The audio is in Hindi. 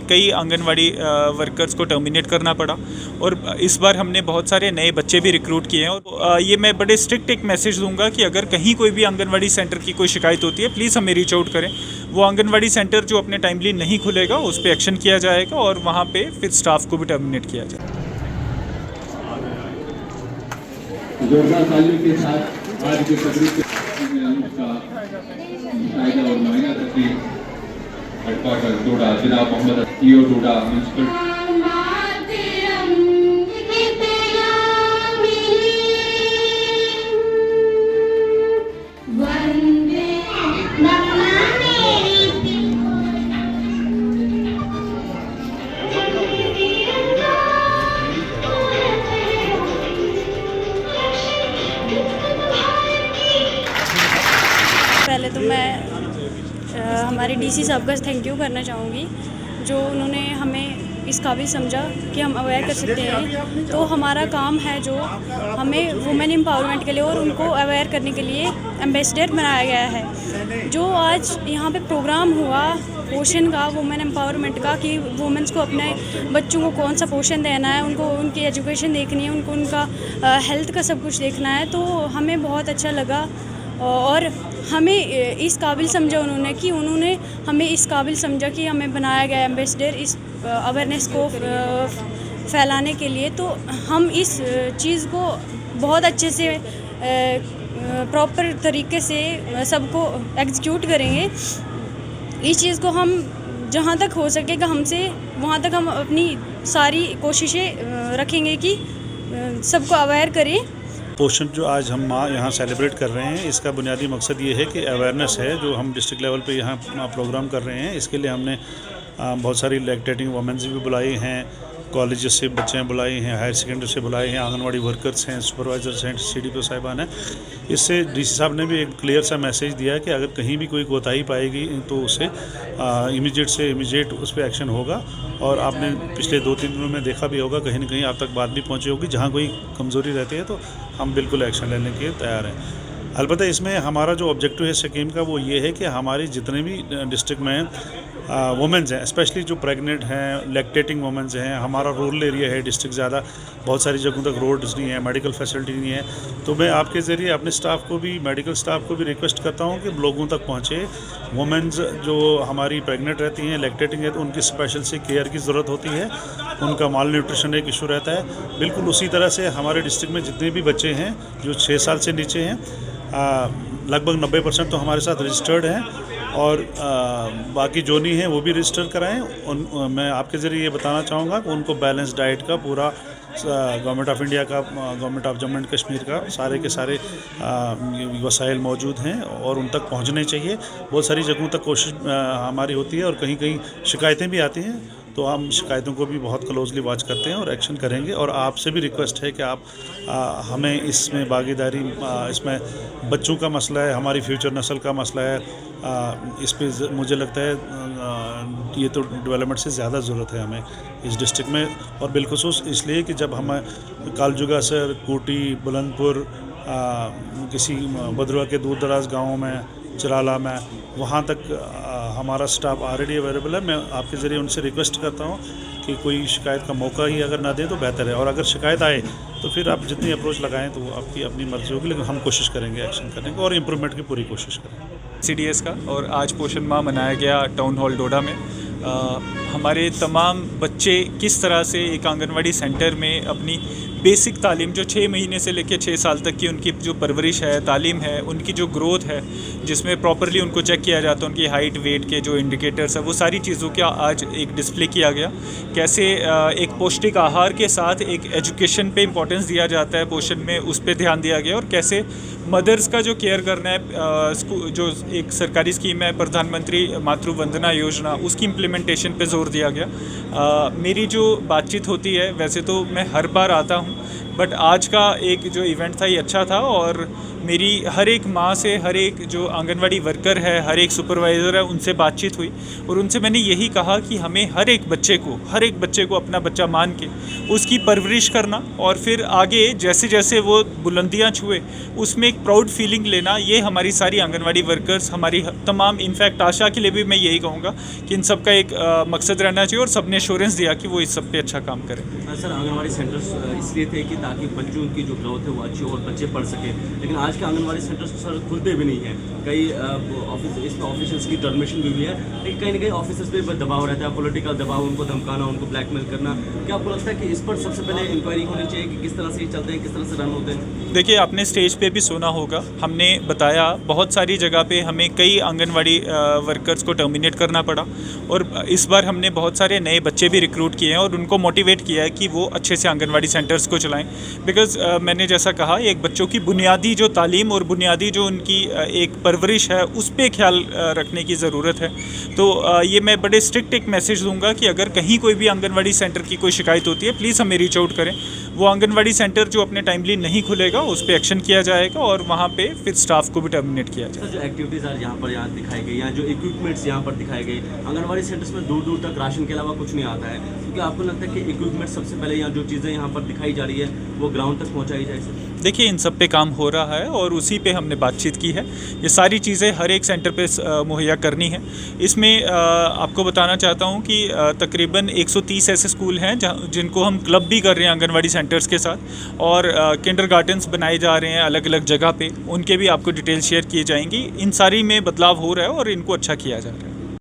कई आंगनवाड़ी वर्कर्स को टर्मिनेट करना पड़ा और इस बार हमने बहुत सारे नए बच्चे भी रिक्रूट किए हैं। और ये मैं बड़े स्ट्रिक्ट एक मैसेज दूंगा कि अगर कहीं कोई भी आंगनवाड़ी सेंटर की कोई शिकायत होती है, प्लीज़ हमें रीच आउट करें। वो आंगनवाड़ी सेंटर जो अपने टाइमली नहीं खुलेगा उस पर एक्शन किया जाएगा और वहाँ पे फिर स्टाफ को भी टर्मिनेट किया जाएगा। जोरदार तालियों के साथ आज के तकरीब का कायदा और मुआयना तकरीब हेडक्वार्टर डोडा जनाब मोहम्मद ईओ डोडा म्यूनसिपल पहले तो मैं हमारे डीसी साहब का थैंक यू करना चाहूँगी, जो उन्होंने हमें इस काबिल समझा कि हम अवेयर कर सकते हैं। तो हमारा काम है जो हमें वुमेन एम्पावरमेंट के लिए और उनको अवेयर करने के लिए एम्बेसडर बनाया गया है। जो आज यहाँ पे प्रोग्राम हुआ पोषण का, वुमेन एम्पावरमेंट का, कि वुमेंस को अपने बच्चों को कौन सा पोषण देना है, उनको उनकी एजुकेशन देखनी है, उनको उनका हेल्थ का सब कुछ देखना है। तो हमें बहुत अच्छा लगा और हमें इस काबिल समझा उन्होंने कि उन्होंने हमें इस काबिल समझा कि हमें बनाया गया एम्बेसडर इस अवेयरनेस को फैलाने के लिए। तो हम इस चीज़ को बहुत अच्छे से प्रॉपर तरीके से सबको एग्जीक्यूट करेंगे। इस चीज़ को हम जहाँ तक हो सकेगा हमसे वहाँ तक हम अपनी सारी कोशिशें रखेंगे कि सबको अवेयर करें। पोषण जो आज हम यहाँ सेलिब्रेट कर रहे हैं, इसका बुनियादी मकसद ये है कि अवेयरनेस है जो हम डिस्ट्रिक्ट लेवल पे यहाँ प्रोग्राम कर रहे हैं। इसके लिए हमने बहुत सारी लैक्टेटिंग वुमेन्स भी बुलाई हैं, कॉलेजेस से बच्चे बुलाए हैं, हायर सेकेंडरी से बुलाए हैं, आंगनवाड़ी वर्कर्स हैं, सुपरवाइजर्स हैं, CDPO साहिबान हैं। इससे DC साहब ने भी एक क्लियर सा मैसेज दिया कि अगर कहीं भी कोई कोताही पाएगी तो उसे इमीडिएट उस पर एक्शन होगा। और आपने पिछले 2-3 दिनों में देखा भी होगा, कहीं ना कहीं आप तक बात भी पहुँची होगी, जहाँ कोई कमज़ोरी रहती है तो हम बिल्कुल एक्शन लेने के तैयार हैं। अलबत्ता इसमें हमारा जो ऑब्जेक्टिव है स्कीम का वो ये है कि हमारी जितने भी डिस्ट्रिक्ट में वुमेंस हैं, स्पेशली जो प्रेग्नेंट हैं, लैक्टेटिंग वुमेंस हैं, हमारा रूरल एरिया है डिस्ट्रिक्ट ज़्यादा, बहुत सारी जगहों तक रोड्स नहीं है, मेडिकल फैसिलिटी नहीं है। तो मैं आपके ज़रिए अपने स्टाफ को भी, मेडिकल स्टाफ को भी रिक्वेस्ट करता हूँ कि लोगों तक पहुँचे। वुमेंस जो हमारी प्रेग्नेंट रहती हैं, लैक्टेटिंग है, तो उनकी स्पेशल से केयर की ज़रूरत होती है, उनका माल न्यूट्रिशन एक इशू रहता है। बिल्कुल उसी तरह से हमारे डिस्ट्रिक्ट में जितने भी बच्चे हैं जो 6 साल से नीचे हैं, लगभग 90% तो हमारे साथ रजिस्टर्ड हैं और बाकी जो नहीं है वो भी रजिस्टर कराएं। मैं आपके ज़रिए ये बताना चाहूँगा कि उनको बैलेंस डाइट का पूरा गवर्नमेंट ऑफ इंडिया का, government of Jammu and Kashmir का सारे के सारे वसाइल मौजूद हैं और उन तक पहुँचने चाहिए। बहुत सारी जगहों तक कोशिश हमारी होती है और कहीं कहीं शिकायतें भी आती हैं, तो हम शिकायतों को भी बहुत क्लोजली वॉच करते हैं और एक्शन करेंगे। और आपसे भी रिक्वेस्ट है कि आप हमें इसमें भागीदारी, इसमें बच्चों का मसला है, हमारी फ्यूचर नस्ल का मसला है, इस पे मुझे लगता है ये तो डेवलपमेंट से ज़्यादा ज़रूरत है हमें इस डिस्ट्रिक्ट में। और बिलखुसूस इसलिए कि जब हम कालजुगा सर, कोटी, बुलंदपुर, किसी भद्रवा के दूर दराज गाँवों में, चिराला में, वहाँ तक हमारा स्टाफ ऑलरेडी अवेलेबल है। मैं आपके ज़रिए उनसे रिक्वेस्ट करता हूँ कि कोई शिकायत का मौका ही अगर ना दें तो बेहतर है, और अगर शिकायत आए तो फिर आप जितनी अप्रोच लगाएं तो वो आपकी अपनी मर्ज़ी होगी, लेकिन हम कोशिश करेंगे एक्शन करने की और इम्प्रूवमेंट की पूरी कोशिश करेंगे। CDS का और आज पोषण माह मनाया गया टाउन हॉल डोडा में। हमारे तमाम बच्चे किस तरह से एक आंगनवाड़ी सेंटर में अपनी बेसिक तालीम, जो 6 महीने से लेकर 6 साल तक की उनकी जो परवरिश है, तालीम है, उनकी जो ग्रोथ है, जिसमें प्रॉपरली उनको चेक किया जाता है, उनकी हाइट, वेट के जो इंडिकेटर्स है, वो सारी चीज़ों का आज एक डिस्प्ले किया गया। कैसे एक पौष्टिक आहार के साथ एक एजुकेशन पे इम्पोर्टेंस दिया जाता है, पोषण में उस पर ध्यान दिया गया, और कैसे मदर्स का जो केयर करना है, जो एक सरकारी स्कीम है प्रधानमंत्री मातृ वंदना योजना, उसकी इम्प्लीमेंटेशन पे जोर दिया गया। मेरी जो बातचीत होती है, वैसे तो मैं हर बार आता हूँ, बट आज का एक जो इवेंट था ये अच्छा था और मेरी हर एक माँ से, हर एक जो आंगनवाड़ी वर्कर है, हर एक सुपरवाइज़र है, उनसे बातचीत हुई और उनसे मैंने यही कहा कि हमें हर एक बच्चे को अपना बच्चा मान के उसकी परवरिश करना और फिर आगे जैसे जैसे वो बुलंदियाँ छुए उसमें एक प्राउड फीलिंग लेना, ये हमारी सारी आंगनवाड़ी वर्कर्स, हमारी तमाम, इनफैक्ट आशा के लिए भी मैं यही कहूँगा कि इन सब का एक मकसद रहना चाहिए और सब ने एश्योरेंस दिया कि वो इस सब पे अच्छा काम करें। सर, आंगनवाड़ी सेंटर्स इसलिए थे कि ताकि बच्चों की जो ग्रोथ है वो अच्छी हो और बच्चे पढ़ सकें, लेकिन आज के आंगनवाड़ी सेंटर्स सर खुलते भी नहीं हैं। कई इसमें ऑफिसर्स की टर्मिनेशन भी हुई है, लेकिन कहीं ना कहीं ऑफिसर्स पे दबाव रहता है, पॉलिटिकल दबाव, उनको धमकाना, उनको ब्लैकमेल करना। क्या आपको लगता है कि इस पर सबसे पहले इंक्वायरी होनी चाहिए कि किस तरह से ये चलते हैं, किस तरह से रन होते हैं? देखिए, आपने स्टेज पे भी सुना होगा, हमने बताया बहुत सारी जगह पे हमें कई आंगनवाड़ी वर्कर्स को टर्मिनेट करना पड़ा और इस बार हमने बहुत सारे नए बच्चे भी रिक्रूट किए हैं और उनको मोटिवेट किया है कि वो अच्छे से आंगनवाड़ी सेंटर्स को चलाएं। बिकॉज़ मैंने जैसा कहा, एक बच्चों की बुनियादी जो तालीम और बुनियादी जो उनकी एक परवरिश है उस पर ख्याल रखने की ज़रूरत है। तो ये मैं बड़े स्ट्रिक्ट एक मैसेज दूंगा कि अगर कहीं कोई भी आंगनवाड़ी सेंटर की कोई शिकायत होती है, प्लीज़ हमें रीच आउट करें। वो आंगनवाड़ी सेंटर जो अपने टाइमली नहीं खुलेगा उस पर एक्शन किया जाएगा और वहाँ पे फिर स्टाफ को भी टर्मिनेट किया जाएगा। जो एक्टिविटीज़ आज यहाँ दिखाई गई, या जो इक्विपमेंट्स यहाँ पर दिखाए गए, आंगनवाड़ी सेंटर्स में दूर दूर तक राशन के अलावा कुछ नहीं आता है, क्योंकि आपको लगता है कि इक्विपमेंट सबसे पहले यहाँ जो चीज़ें यहाँ पर दिखाई जा रही है वो ग्राउंड तक पहुँचाई जाए? देखिए, इन सब पे काम हो रहा है और उसी पे हमने बातचीत की है। ये सारी चीज़ें हर एक सेंटर पे मुहैया करनी है। इसमें आपको बताना चाहता हूँ कि तकरीबन 130 ऐसे स्कूल हैं जिनको हम क्लब भी कर रहे हैं आंगनवाड़ी सेंटर्स के साथ, और किंडरगार्टन्स बनाए जा रहे हैं अलग अलग जगह पे, उनके भी आपको डिटेल शेयर किए जाएंगी। इन सारी में बदलाव हो रहा है और इनको अच्छा किया जा रहा है।